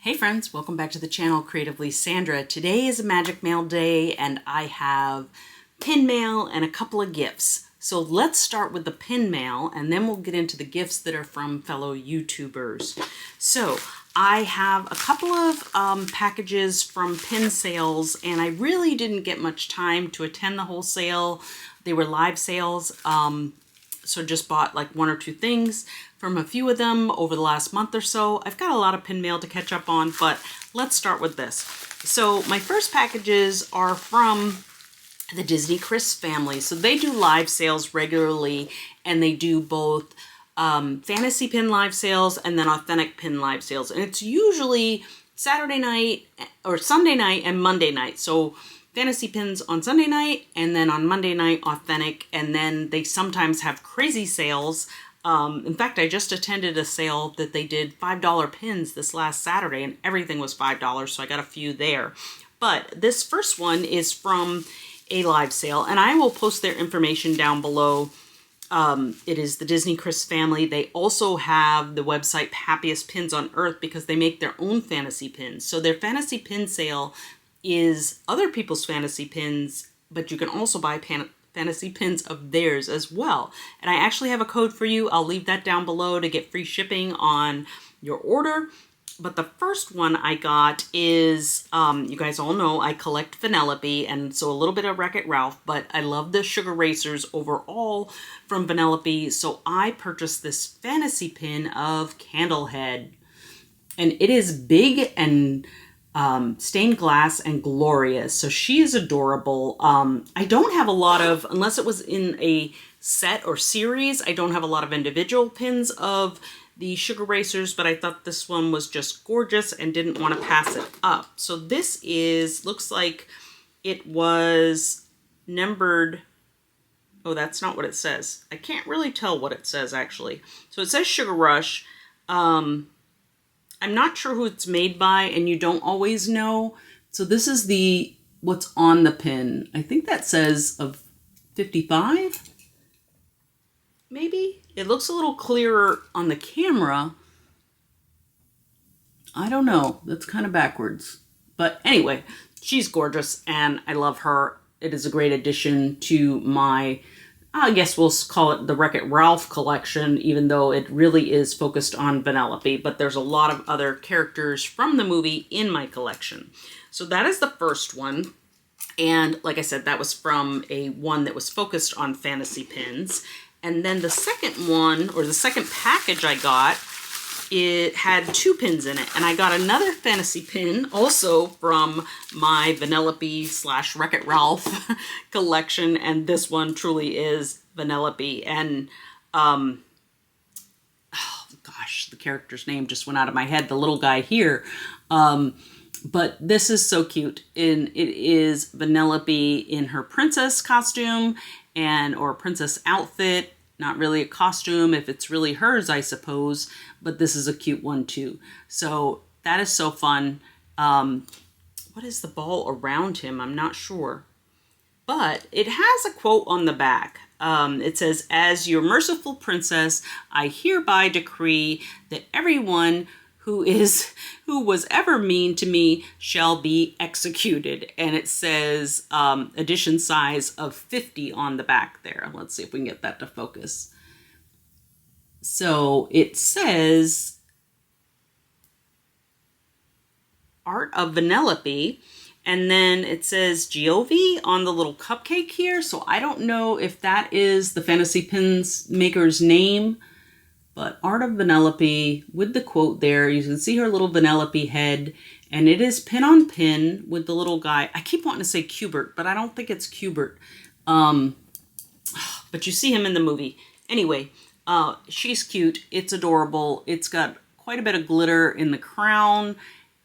Hey friends, welcome back to the channel, Creatively Sandra. Today is a Magic Mail day and I have pin mail and a couple of gifts. So let's start with the pin mail and then we'll get into the gifts that are from fellow YouTubers. So I have a couple of packages from pin sales and I really didn't get much time to attend the whole sale. They were live sales. So just bought like one or two things from a few of them over the last month or so. I've got a lot of pin mail to catch up on, but let's start with this. So my first packages are from the Disney Chris family. So they do live sales regularly and they do both fantasy pin live sales and then authentic pin live sales. And it's usually Saturday night or Sunday night and Monday night. So fantasy pins on Sunday night and then on Monday night authentic, and then they sometimes have crazy sales. In fact, I just attended a sale that they did $5 pins this last Saturday and everything was $5, so I got a few there. But this first one is from a live sale and I will post their information down below. It is the Disney Chris family. They also have the website Happiest Pins on Earth because they make their own fantasy pins. So their fantasy pin sale is other people's fantasy pins, but you can also buy fantasy pins of theirs as well. And I actually have a code for you. I'll leave that down below to get free shipping on your order. But the first one I got is, you guys all know I collect Vanellope, and so a little bit of Wreck-It Ralph, but I love the sugar racers overall from Vanellope, so I purchased this fantasy pin of Candlehead. And it is big and stained glass and glorious. So she is adorable. I don't have a lot of, unless it was in a set or series, I don't have a lot of individual pins of the sugar racers, but I thought this one was just gorgeous and didn't want to pass it up. So this is, looks like it was numbered. Oh, that's not what it says. I can't really tell what it says actually. So it says Sugar Rush. I'm not sure who it's made by and you don't always know. So this is what's on the pin. I think that says of 55, maybe? It looks a little clearer on the camera. I don't know, that's kind of backwards. But anyway, she's gorgeous and I love her. It is a great addition to my, I guess we'll call it the Wreck-It Ralph collection, even though it really is focused on Vanellope, but there's a lot of other characters from the movie in my collection. So that is the first one. And like I said, that was from one that was focused on fantasy pins. And then the second one, or the second package I got, it had two pins in it. And I got another fantasy pin also from my Vanellope / Wreck-It Ralph collection. And this one truly is Vanellope. And, oh gosh, the character's name just went out of my head. The little guy here. But this is so cute. And it is Vanellope in her princess costume or princess outfit. Not really a costume if it's really hers, I suppose, but this is a cute one too. So that is so fun. What is the ball around him? I'm not sure. But it has a quote on the back. It says, "As your merciful princess, I hereby decree that everyone who was ever mean to me shall be executed." And it says edition size of 50 on the back there. Let's see if we can get that to focus. So it says Art of Vanellope, and then it says Giove on the little cupcake here. So I don't know if that is the fantasy pins maker's name. But Art of Vanellope with the quote there. You can see her little Vanellope head. And it is pin on pin with the little guy. I keep wanting to say Cubert, but I don't think it's Cubert. But you see him in the movie. Anyway, she's cute. It's adorable. It's got quite a bit of glitter in the crown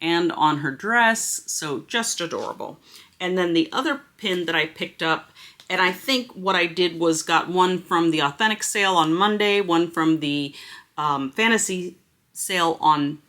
and on her dress. So just adorable. And then the other pin that I picked up, and I think what I did was got one from the authentic sale on Monday, one from the fantasy sale on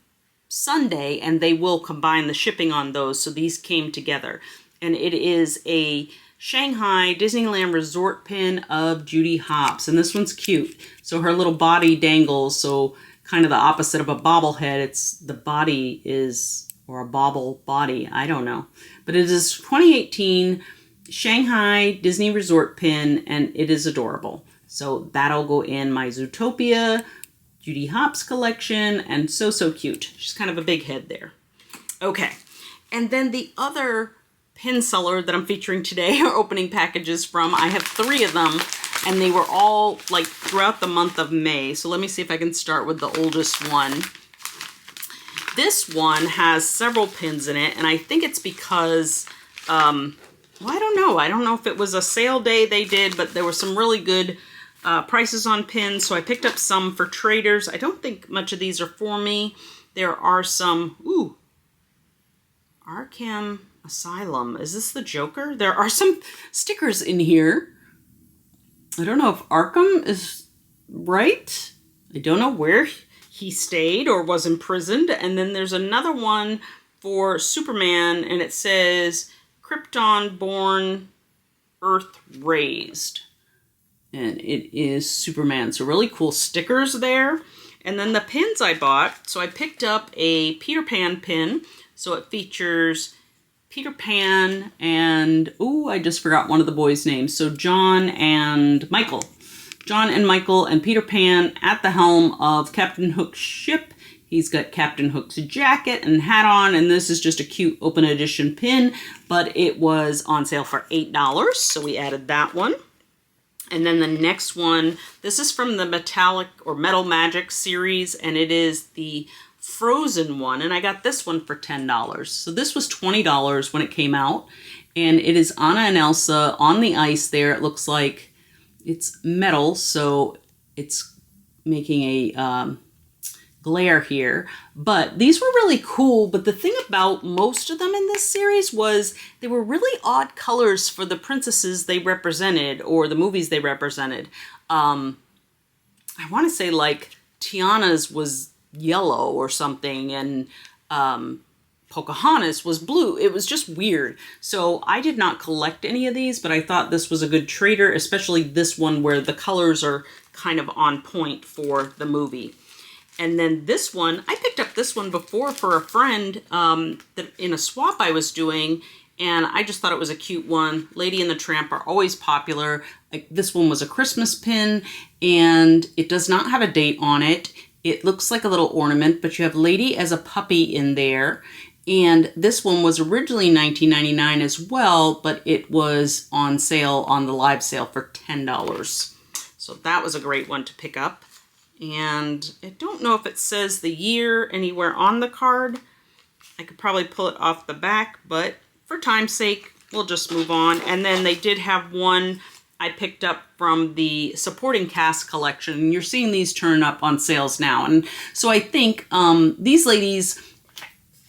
Sunday, and they will combine the shipping on those. So these came together. And it is a Shanghai Disneyland Resort pin of Judy Hopps. And this one's cute. So her little body dangles. So kind of the opposite of a bobblehead. It's the body is, or a bobble body, I don't know. But it is 2018 Shanghai Disney Resort pin, and it is adorable. So that'll go in my Zootopia Judy Hopps collection, and so cute. She's kind of a big head there. Okay, and then the other pin seller that I'm featuring today are opening packages from. I have 3 of them, and they were all like throughout the month of May. So let me see if I can start with the oldest one. This one has several pins in it, and I think it's because, well, I don't know. I don't know if it was a sale day they did, but there were some really good prices on pins, so I picked up some for traders. I don't think much of these are for me. There are some, ooh, Arkham Asylum. Is this the Joker? There are some stickers in here. I don't know if Arkham is right. I don't know where he stayed or was imprisoned. And then there's another one for Superman, and it says Krypton born, Earth raised. And it is Superman. So really cool stickers there. And then the pins I bought. So I picked up a Peter Pan pin. So it features Peter Pan and, ooh, I just forgot one of the boys' names. So John and Michael. John and Michael and Peter Pan at the helm of Captain Hook's ship. He's got Captain Hook's jacket and hat on, and this is just a cute open edition pin, but it was on sale for $8, so we added that one. And then the next one, this is from the Metallic or Metal Magic series, and it is the Frozen one, and I got this one for $10. So this was $20 when it came out, and it is Anna and Elsa on the ice there. It looks like it's metal, so it's making a glare here. But these were really cool, but the thing about most of them in this series was they were really odd colors for the princesses they represented or the movies they represented. I want to say like Tiana's was yellow or something, and Pocahontas was blue. It was just weird. So I did not collect any of these, but I thought this was a good trader, especially this one where the colors are kind of on point for the movie. And then this one, I picked up this one before for a friend that in a swap I was doing, and I just thought it was a cute one. Lady and the Tramp are always popular. Like, this one was a Christmas pin, and it does not have a date on it. It looks like a little ornament, but you have Lady as a puppy in there. And this one was originally $19.99 as well, but it was on sale on the live sale for $10. So that was a great one to pick up. And I don't know if it says the year anywhere on the card. I could probably pull it off the back, but for time's sake, we'll just move on. And then they did have one I picked up from the supporting cast collection. And you're seeing these turn up on sales now. And so I think these ladies,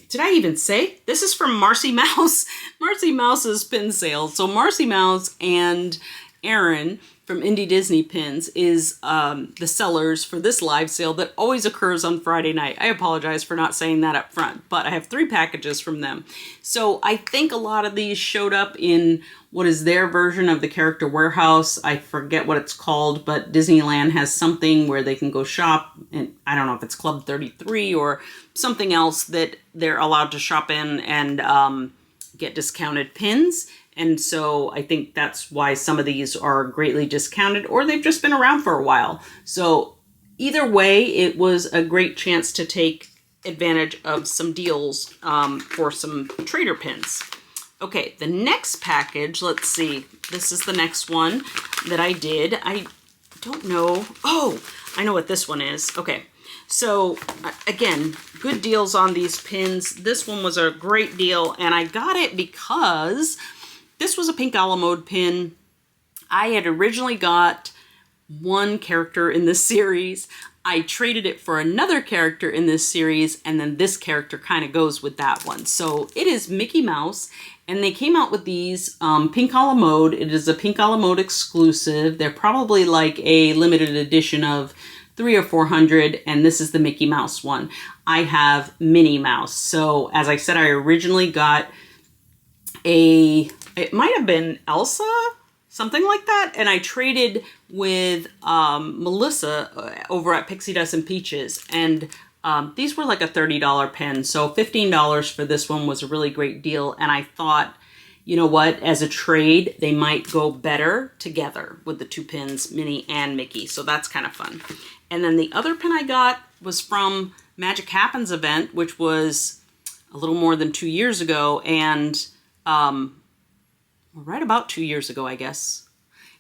did I even say? This is from Marcy Mouse. Marcy Mouse's pin sale. So Marcy Mouse and Erin from Indie Disney Pins is the sellers for this live sale that always occurs on Friday night. I apologize for not saying that up front, but I have 3 packages from them. So I think a lot of these showed up in what is their version of the Character Warehouse. I forget what it's called, but Disneyland has something where they can go shop, and I don't know if it's Club 33 or something else that they're allowed to shop in and get discounted pins. And so I think that's why some of these are greatly discounted, or they've just been around for a while. So either way, it was a great chance to take advantage of some deals for some trader pins. Okay, the next package, let's see. This is the next one that I did. I don't know. Oh, I know what this one is. Okay, so again, good deals on these pins. This one was a great deal, and I got it because this was a pink a la mode pin. I had originally got one character in this series. I traded it for another character in this series, and then this character kind of goes with that one. So it is Mickey Mouse, and they came out with these pink a la mode. It is a pink a la mode exclusive. They're probably like a limited edition of 300 or 400, and this is the Mickey Mouse one. I have Minnie Mouse. So as I said, I originally got it might have been Elsa, something like that. And I traded with Melissa over at Pixie Dust and Peaches, and these were like a $30 pen. So $15 for this one was a really great deal. And I thought, you know what, as a trade, they might go better together with the two pins, Minnie and Mickey. So that's kind of fun. And then the other pin I got was from Magic Happens event, which was a little more than 2 years ago. And right about 2 years ago, I guess.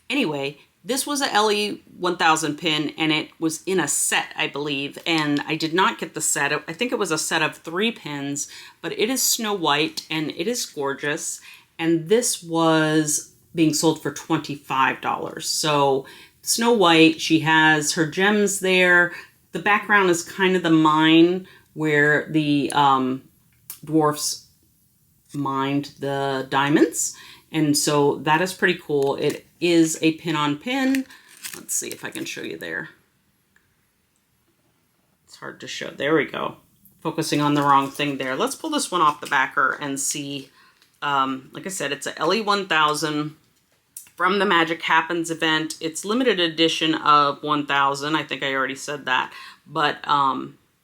Anyway, this was a LE 1000 pin, and it was in a set, I believe, and I did not get the set. I think it was a set of 3 pins, but it is Snow White, and it is gorgeous, and this was being sold for $25. So Snow White, she has her gems there. The background is kind of the mine where the dwarfs mined the diamonds. And so that is pretty cool. It is a pin-on-pin. Let's see if I can show you there. It's hard to show. There we go. Focusing on the wrong thing there. Let's pull this one off the backer and see. Like I said, it's a LE 1000 from the Magic Happens event. It's limited edition of 1000. I think I already said that. But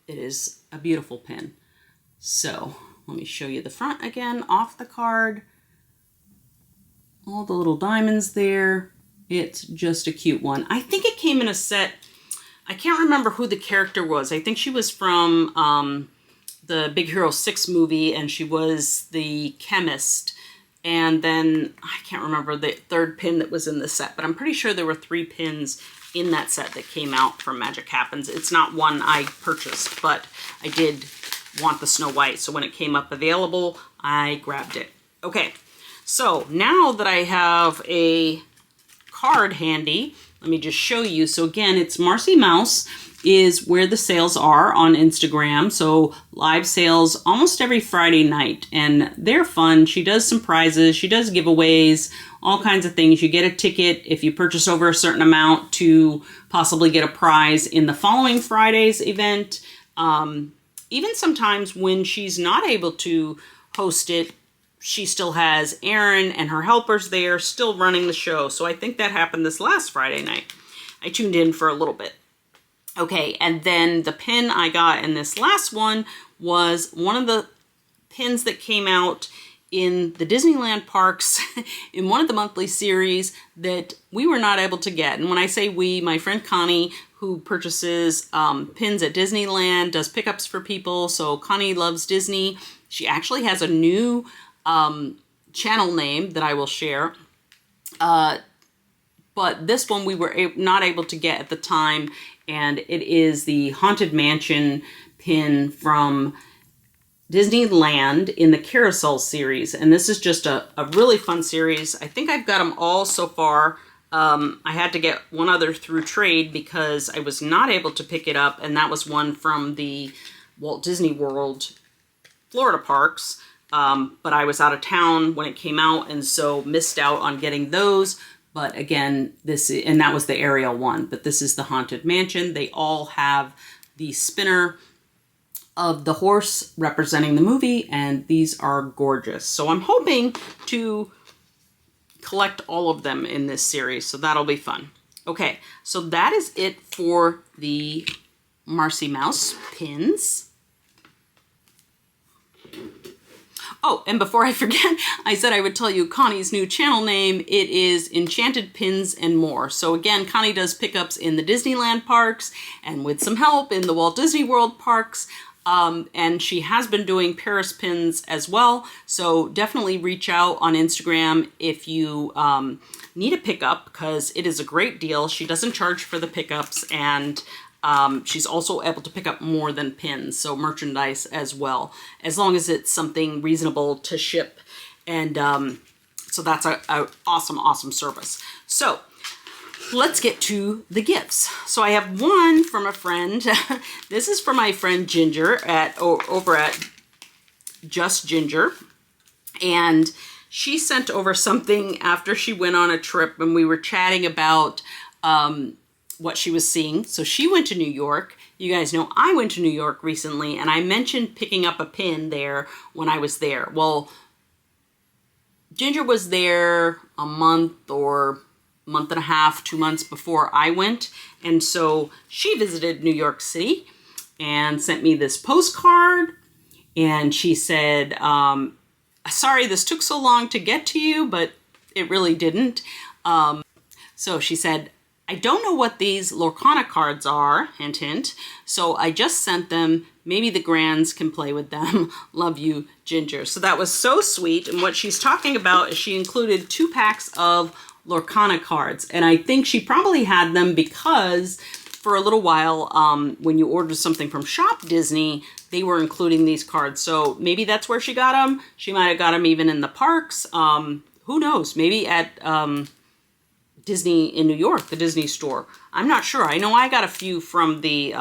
it is a beautiful pin. So let me show you the front again off the card. All the little diamonds there. It's just a cute one. I think it came in a set. I can't remember who the character was. I think she was from the Big Hero 6 movie, and she was the chemist. And then I can't remember the third pin that was in the set, but I'm pretty sure there were 3 pins in that set that came out from Magic Happens. It's not one I purchased, but I did want the Snow White. So when it came up available, I grabbed it. Okay. So now that I have a card handy, let me just show you. So again, it's Marcy Mouse is where the sales are on Instagram. So live sales almost every Friday night, and they're fun. She does some prizes. She does giveaways, all kinds of things. You get a ticket if you purchase over a certain amount to possibly get a prize in the following Friday's event. Even sometimes when she's not able to host it, she still has Erin and her helpers there still running the show. So I think that happened this last Friday night. I tuned in for a little bit. Okay, and then the pin I got in this last one was one of the pins that came out in the Disneyland parks in one of the monthly series that we were not able to get. And when I say we, my friend Connie, who purchases pins at Disneyland, does pickups for people. So Connie loves Disney. She actually has a new channel name that I will share. But this one we were not able to get at the time, and it is the Haunted Mansion pin from Disneyland in the Carousel series. And this is just a really fun series. I think I've got them all so far. I had to get one other through trade because I was not able to pick it up, and that was one from the Walt Disney World Florida parks. But I was out of town when it came out, and so missed out on getting those. But again, and that was the Ariel one, but this is the Haunted Mansion. They all have the spinner of the horse representing the movie, and these are gorgeous. So I'm hoping to collect all of them in this series, so that'll be fun. Okay, so that is it for the Marcy Mouse pins. Oh, and before I forget, I said I would tell you Connie's new channel name. It is Enchanted Pins and More. So again, Connie does pickups in the Disneyland parks and with some help in the Walt Disney World parks. And she has been doing Paris pins as well. So definitely reach out on Instagram if you need a pickup, because it is a great deal. She doesn't charge for the pickups, and she's also able to pick up more than pins, so merchandise as well, as long as it's something reasonable to ship. And so that's a awesome, awesome service. So let's get to the gifts. So I have one from a friend. This is from my friend Ginger over at Just Ginger. And she sent over something after she went on a trip, and we were chatting about what she was seeing. So she went to New York. You guys know I went to New York recently, and I mentioned picking up a pin there when I was there. Well, Ginger was there a month or month and a half, 2 months before I went. And so she visited New York City and sent me this postcard. And she said, sorry this took so long to get to you, but it really didn't. So she said, I don't know what these Lorcana cards are, hint, hint. So I just sent them. Maybe the grands can play with them. Love you, Ginger. So that was so sweet. And what she's talking about is she included 2 packs of Lorcana cards. And I think she probably had them because for a little while, when you ordered something from Shop Disney, they were including these cards. So maybe that's where she got them. She might have got them even in the parks. Who knows? Maybe at Disney in New York, the Disney store. I'm not sure. I know I got a few from the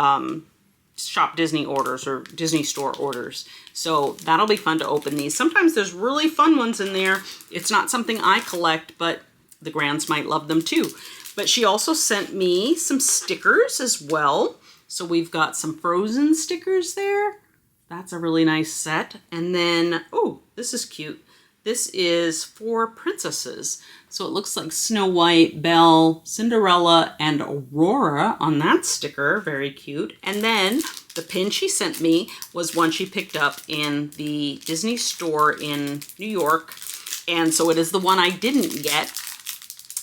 Shop Disney orders or Disney store orders. So that'll be fun to open these. Sometimes there's really fun ones in there. It's not something I collect, but the grands might love them too. But she also sent me some stickers as well. So we've got some Frozen stickers there. That's a really nice set. And then, oh, this is cute. This is for princesses. So it looks like Snow White, Belle, Cinderella, and Aurora on that sticker. Very cute. And then the pin she sent me was one she picked up in the Disney store in New York. And so it is the one I didn't get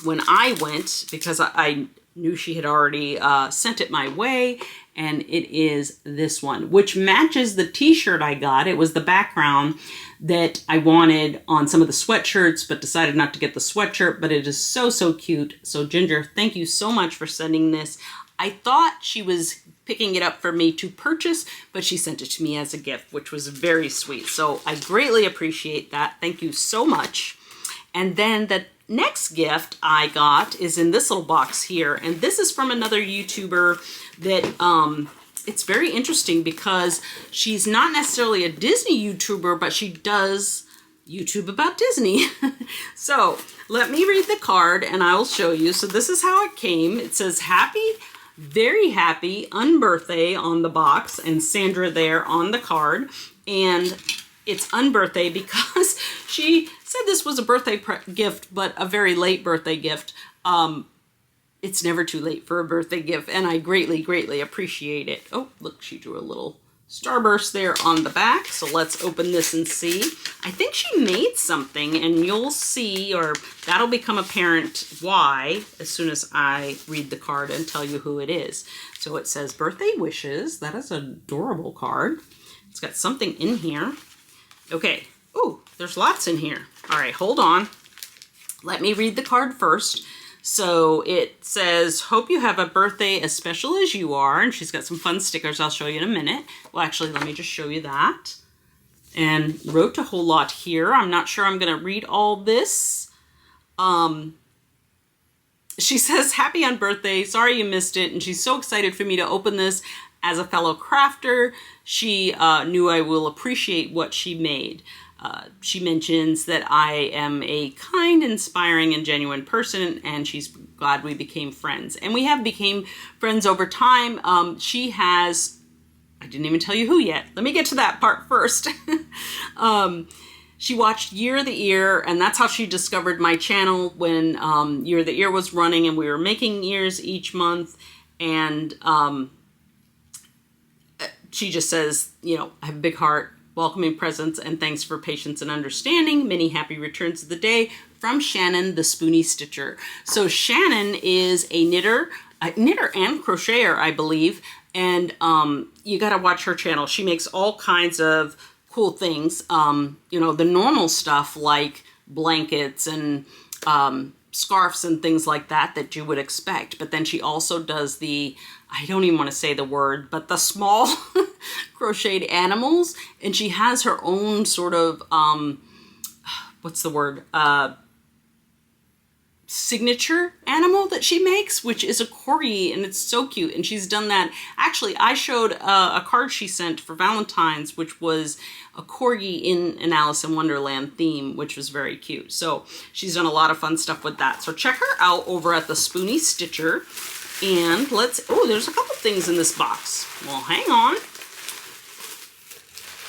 when I went because I knew she had already sent it my way. And it is this one, which matches the t-shirt I got. It was the background that I wanted on some of the sweatshirts, but decided not to get the sweatshirt, but it is so, so cute. So Ginger, thank you so much for sending this. I thought she was picking it up for me to purchase, but she sent it to me as a gift, which was very sweet. So I greatly appreciate that. Thank you so much. And then the next gift I got is in this little box here. And this is from another YouTuber that it's very interesting because she's not necessarily a Disney YouTuber, but she does YouTube about Disney. So let me read the card and I will show you. So this is how it came. It says happy, very happy unbirthday on the box and Sandra there on the card. And it's unbirthday because she said this was a birthday gift, but a very late birthday gift. It's never too late for a birthday gift, and I greatly, greatly appreciate it. Oh, look, she drew a little starburst there on the back, so let's open this and see. I think she made something, and you'll see, or that'll become apparent why as soon as I read the card and tell you who it is. So it says birthday wishes. That is an adorable card. It's got something in here. Okay. Oh, there's lots in here. All right, hold on. Let me read the card first. So it says, hope you have a birthday as special as you are. And she's got some fun stickers I'll show you in a minute. Well, actually, let me just show you that. And wrote a whole lot here. I'm not sure I'm going to read all this. She says, happy on birthday. Sorry you missed it. And she's so excited for me to open this. As a fellow crafter, she knew I will appreciate what she made. She mentions that I am a kind, inspiring, and genuine person, and she's glad we became friends. And we have became friends over time. She has, I didn't even tell you who yet. Let me get to that part first. She watched Year of the Ear, and that's how she discovered my channel when Year of the Ear was running, and we were making ears each month. And she just says, you know, I have a big heart. Welcoming presents and thanks for patience and understanding. Many happy returns of the day from Shannon, the Spoony Stitcher. So Shannon is a knitter and crocheter, I believe. And you got to watch her channel. She makes all kinds of cool things. You know, the normal stuff like blankets and scarves and things like that you would expect. But then she also does the, I don't even want to say the word, but the small crocheted animals. And she has her own sort of, what's the word? Signature animal that she makes, which is a corgi, and it's so cute. And she's done that. Actually, I showed a card she sent for Valentine's, which was a corgi in an Alice in Wonderland theme, which was very cute. So she's done a lot of fun stuff with that. So check her out over at the Spoony Stitcher. And let's, oh, there's a couple things in this box. Well, hang on.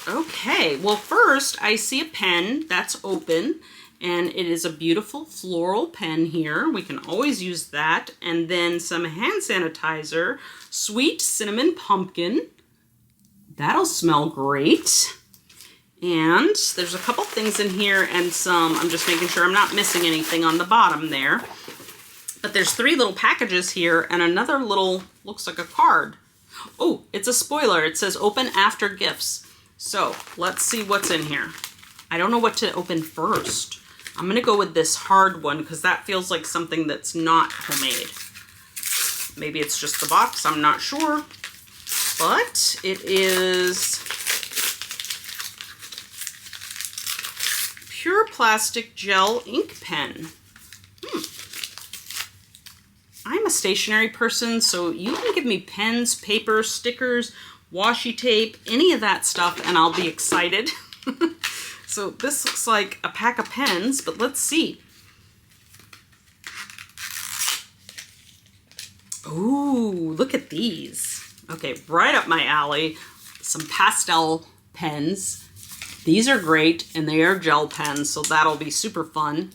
Okay, well, first I see a pen that's open. And it is a beautiful floral pen here. We can always use that. And then some hand sanitizer, sweet cinnamon pumpkin. That'll smell great. And there's a couple things in here and I'm just making sure I'm not missing anything on the bottom there. But there's 3 little packages here and another little, looks like a card. Oh, it's a spoiler. It says open after gifts. So let's see what's in here. I don't know what to open first. I'm going to go with this hard one because that feels like something that's not homemade. Maybe it's just the box. I'm not sure. But it is pure plastic gel ink pen. I'm a stationery person, so you can give me pens, paper, stickers, washi tape, any of that stuff, and I'll be excited. So this looks like a pack of pens, but let's see. Ooh, look at these. Okay, right up my alley. Some pastel pens. These are great, and they are gel pens, so that'll be super fun.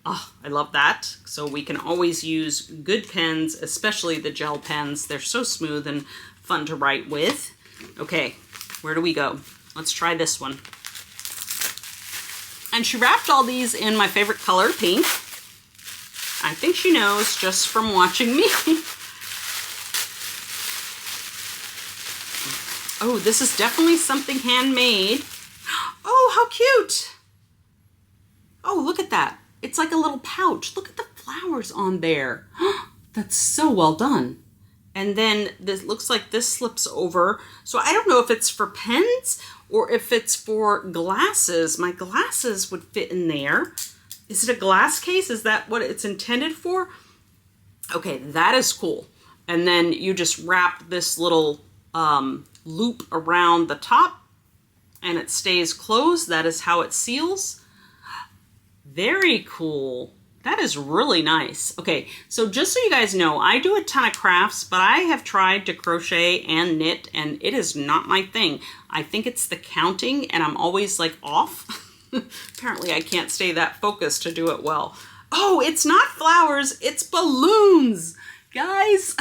Oh, I love that. So we can always use good pens, especially the gel pens. They're so smooth and fun to write with. Okay, where do we go? Let's try this one. And she wrapped all these in my favorite color, pink. I think she knows just from watching me. Oh, this is definitely something handmade. Oh, how cute. Oh, look at that. It's like a little pouch. Look at the flowers on there. That's so well done. And then this looks like this slips over. So I don't know if it's for pens or if it's for glasses. My glasses would fit in there. Is it a glass case? Is that what it's intended for? Okay, that is cool. And then you just wrap this little loop around the top and it stays closed. That is how it seals. Very cool. That is really nice. Okay, so just so you guys know, I do a ton of crafts, but I have tried to crochet and knit, and it is not my thing. I think it's the counting, and I'm always like off. Apparently I can't stay that focused to do it well. Oh, it's not flowers, it's balloons, guys.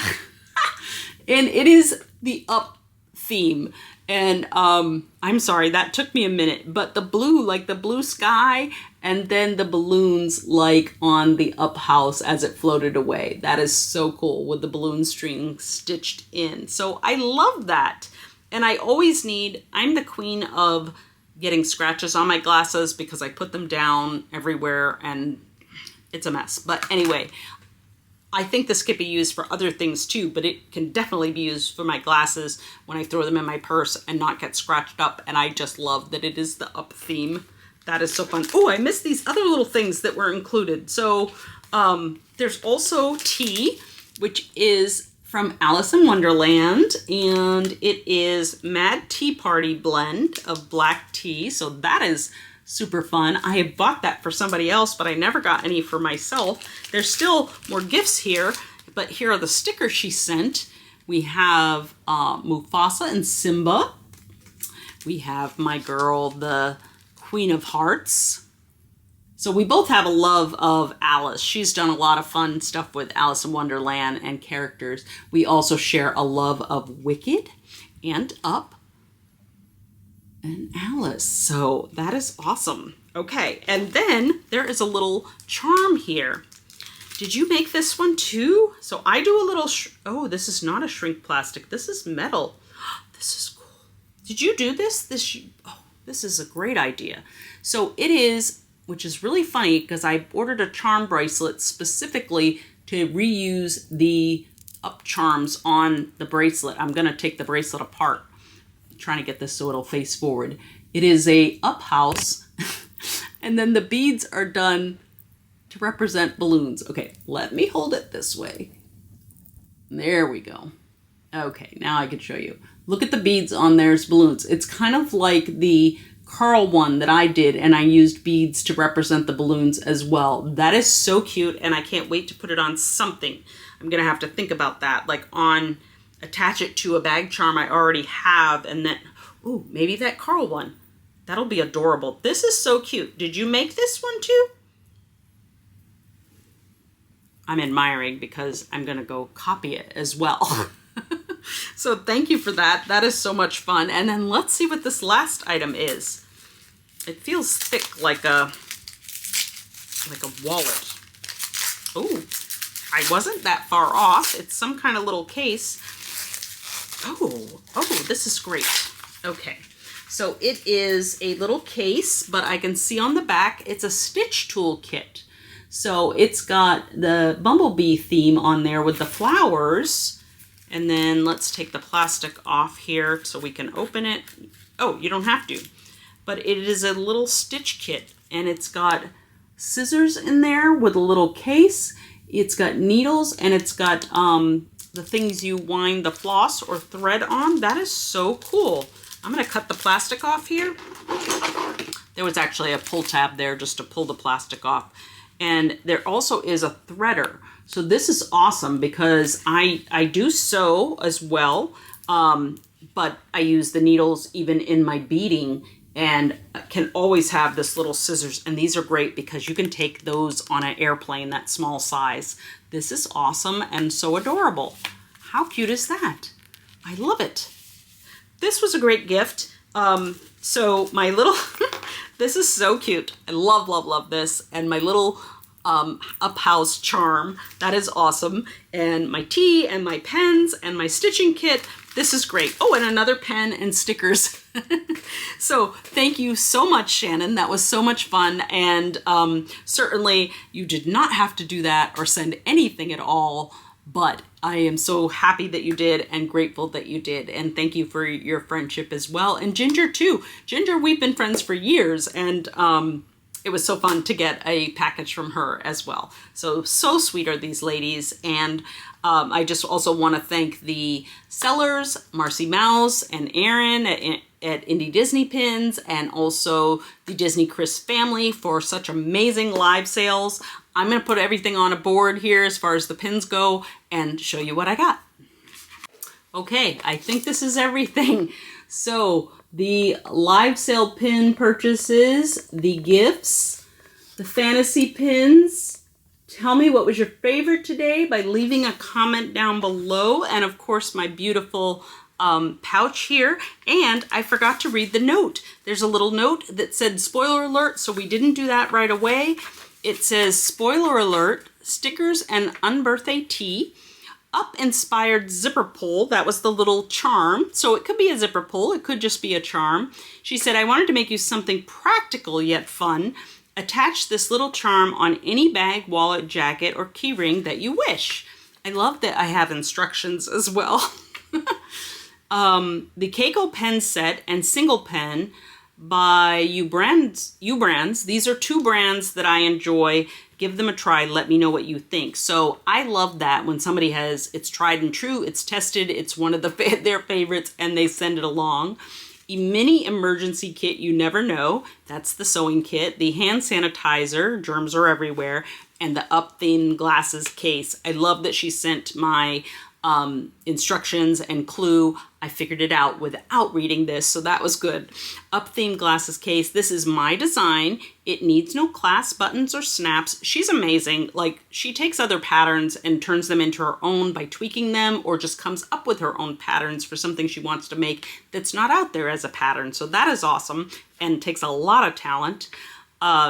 And it is the up theme. And I'm sorry, that took me a minute, but the blue, like the blue sky, and then the balloons like on the up house as it floated away. That is so cool with the balloon string stitched in. So I love that. And I always I'm the queen of getting scratches on my glasses because I put them down everywhere and it's a mess. But anyway, I think this could be used for other things too, but it can definitely be used for my glasses when I throw them in my purse and not get scratched up. And I just love that it is the up theme. That is so fun. Oh, I missed these other little things that were included. So there's also tea, which is from Alice in Wonderland, and it is Mad Tea Party blend of black tea. So that is super fun. I have bought that for somebody else, but I never got any for myself. There's still more gifts here, but here are the stickers she sent. We have Mufasa and Simba. We have my girl, the Queen of Hearts. So we both have a love of Alice. She's done a lot of fun stuff with Alice in Wonderland and characters. We also share a love of Wicked and Up and Alice. So that is awesome. Okay, and then there is a little charm here. Did you make this one too? So I do a little, oh, this is not a shrink plastic. This is metal. This is cool. Did you do this? This is a great idea. So it is, which is really funny because I ordered a charm bracelet specifically to reuse the up charms on the bracelet. I'm going to take the bracelet apart. I'm trying to get this so it'll face forward. It is a up house and then the beads are done to represent balloons. Okay, let me hold it this way. There we go. Okay, now I can show you. Look at the beads on there's balloons. It's kind of like the Carl one that I did, and I used beads to represent the balloons as well. That is so cute, and I can't wait to put it on something. I'm gonna have to think about that, like attach it to a bag charm I already have, and then, ooh, maybe that Carl one. That'll be adorable. This is so cute. Did you make this one too? I'm admiring because I'm going to go copy it as well. So thank you for that. That is so much fun. And then let's see what this last item is. It feels thick like a wallet. Oh, I wasn't that far off. It's some kind of little case. Oh, this is great. Okay, so it is a little case, but I can see on the back, it's a stitch tool kit. So it's got the bumblebee theme on there with the flowers. And then let's take the plastic off here so we can open it. Oh, you don't have to. But it is a little stitch kit, and it's got scissors in there with a little case. It's got needles, and it's got the things you wind the floss or thread on. That is so cool. I'm going to cut the plastic off here. There was actually a pull tab there just to pull the plastic off. And there also is a threader. So this is awesome because I do sew as well, but I use the needles even in my beading and can always have this little scissors. And these are great because you can take those on an airplane, that small size. This is awesome and so adorable. How cute is that? I love it. This was a great gift. So my little, this is so cute. I love, love, love this. And my little up house charm, that is awesome. And my tea and my pens and my stitching kit. This is great. Oh, and another pen and stickers. So thank you so much, Shannon. That was so much fun. And certainly you did not have to do that or send anything at all, but I am so happy that you did and grateful that you did. And thank you for your friendship as well. And Ginger too. Ginger, we've been friends for years, and it was so fun to get a package from her as well. So sweet are these ladies. And I just also want to thank the sellers, Marcy Mouse and Aaron at Indie Disney Pins, and also the Disney Chris family for such amazing live sales. I'm going to put everything on a board here as far as the pins go and show you what I got. Okay, I think this is everything. So the live sale pin purchases, the gifts, the fantasy pins. Tell me what was your favorite today by leaving a comment down below. And of course, my beautiful pouch here. And I forgot to read the note. There's a little note that said spoiler alert, so we didn't do that right away. It says spoiler alert, stickers and unbirthday tea. Up inspired zipper pull. That was the little charm. So it could be a zipper pull. It could just be a charm. She said, I wanted to make you something practical yet fun. Attach this little charm on any bag, wallet, jacket, or key ring that you wish. I love that I have instructions as well. The Keiko pen set and single pen by U-Brands. These are two brands that I enjoy. Give them a try. Let me know what you think. So I love that when somebody has, it's tried and true, it's tested, it's one of their favorites, and they send it along. A mini emergency kit, you never know. That's the sewing kit. The hand sanitizer, germs are everywhere, and the up-themed glasses case. I love that she sent my instructions and clue. I figured it out without reading this, so that was good. Up-themed glasses case. This is my design. It needs no clasp, buttons, or snaps. She's amazing. Like, she takes other patterns and turns them into her own by tweaking them, or just comes up with her own patterns for something she wants to make that's not out there as a pattern. So that is awesome and takes a lot of talent.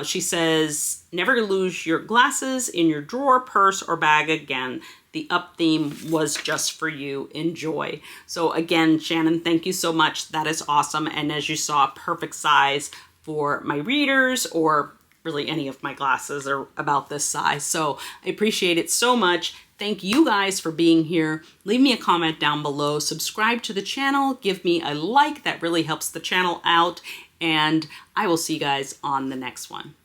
She says, never lose your glasses in your drawer, purse, or bag again. The up theme was just for you. Enjoy. So again, Shannon, thank you so much. That is awesome. And as you saw, perfect size for my readers, or really any of my glasses are about this size. So I appreciate it so much. Thank you guys for being here. Leave me a comment down below. Subscribe to the channel. Give me a like. That really helps the channel out. And I will see you guys on the next one.